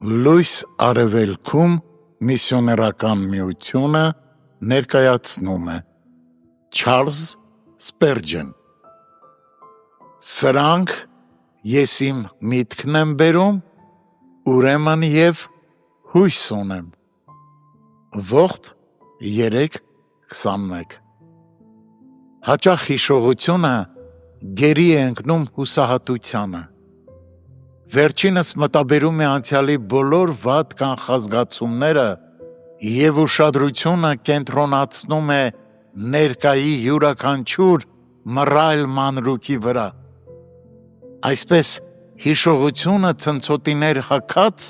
Լույս արևելքում միսիոներական միությունը ներկայացնում է Չարլզ Սպերջեն։ Սրանք ես իմ միտքն եմ բերում, ուրեմն և հույս ունեմ։ Ողբ 3:21։ Հաճախ հիշողությունը գերի է ընկնում հուսահատությանը։ Վերջինս մտաբերում է անցյալի բոլոր վատ կանխազգացումները և ուշադրությունը կենտրոնացնում է ներկայի յուրաքանչյուր մռայլ մանրուքի վրա։ Այսպես հիշողությունը ցնցոտիներ հագած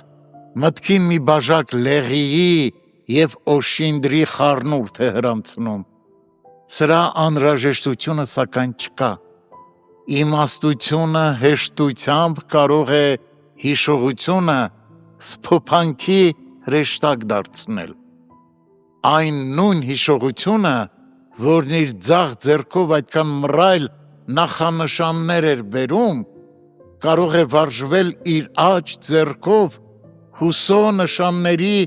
մտքին մի բաժակ լեղիի և օշինդրի խառնուրդ է հրամցնում։ Սրա անհրաժեշտությունը սակայն չկա։ Իմաստությունը հեշտությամբ կարող է հիշողությունը սփոփանքի հրեշտակ դարձնել։ Այն նույն հիշողությունը, որն իր ձախ ձեռքով այդքան մռայլ նախանշաններ էր բերում, կարող է վարժվել իր աջ ձեռքով հուսո նշանների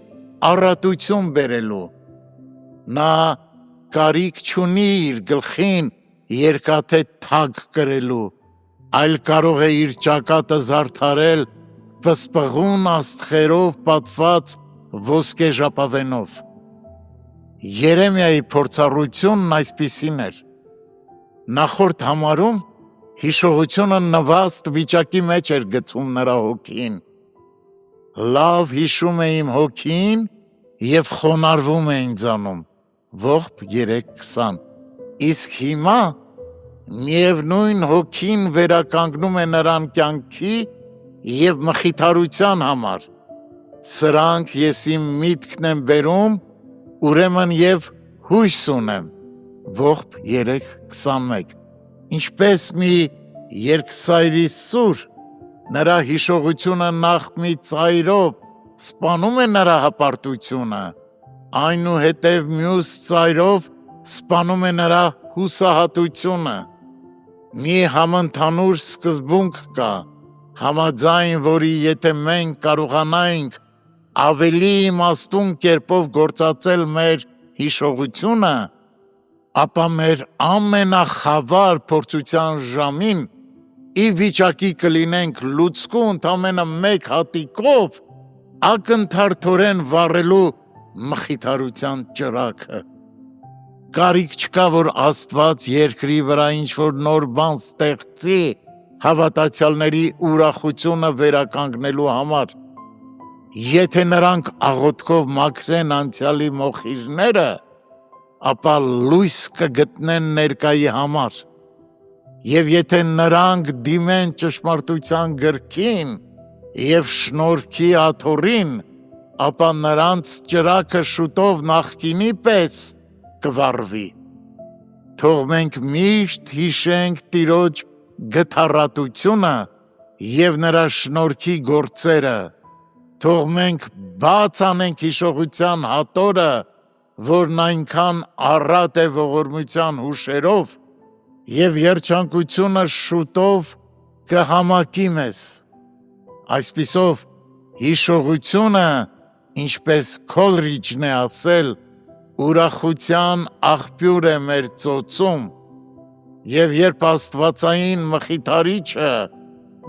առատություն բերելու։ Նա կարիք չունի իր գլխին երկաթե թագ կրելու, այլ կարող է իր ճակատը զարդարել պսպղուն աստղերով պատված ոսկե ժապավենով։ Երեմիայի փորձառությունն այսպիսին էր։ Նախորդ համարում հիշողությունը նվաստ վիճակի մեջ էր գցում նրա հոգին։ Լավ հիշում է իմ հոգին և խոնարհվում է ինձանում։ Ողբ 3:20։ Իսկ հիմա միևնույն հոգին վերականգնում է նրան կյանքի և մխիթարության համար։ Սրանք ես իմ միտքն եմ բերում, ուրեմն և հույս ունեմ։ Ողբ 3:21։ Ինչպես մի երկսայրի սուր, նրա հիշողությունը նախ մի ծայրով սպանում է նրա հպարտությունը, այնուհետև մյուս ծայրով սպանում է նրա հուսահատությունը։ Մի համընդհանուր սկզբունք կա, համաձայն որի եթե մենք կարողանայինք ավելի իմաստուն կերպով գործածել մեր հիշողությունը, ապա մեր ամենախավար փորձության ժամին ի վիճակի կլինենք լուծկու ընդամենը մեկ հատիկով ակնթարթորեն վառելու մխիթարության ճրագը։ Կարիք չկա, որ Աստված երկրի վրա ինչ-որ նոր բան ստեղծի հավատացյալների ուրախությունը վերականգնելու համար։ Եթե նրանք աղոթքով մաքրեն անցյալի մոխիրները, ապա լույս կգտնեն ներկայի համար։ Եվ եթե նրանք դիմեն ճշմարտության գրքին և շնորհքի աթոռին, ապա նրանց ճրագը շուտով նախկինի պես կվառվի։ Թող մենք միշտ հիշենք Տիրոջ գթառատությունը և նրա շնորհքի գործերը։ Թող մենք բաց անենք հիշողության հատորը, որն այնքան առատ է ողորմության հուշերով, և երջանկությունը շուտով կհամակի մեզ։ Այսպիսով, հիշողությունը, ինչպես Քոլրիջն է ասել, ուրախության աղբյուր է մեր ծոցում, և երբ աստվածային մխիթարիչը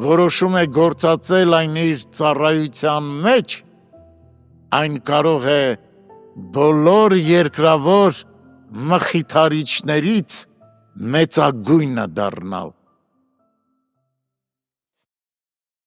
որոշում է գործածել այն իր ծառայության մեջ, այն կարող է բոլոր երկրավոր մխիթարիչներից մեծագույնը դառնալ։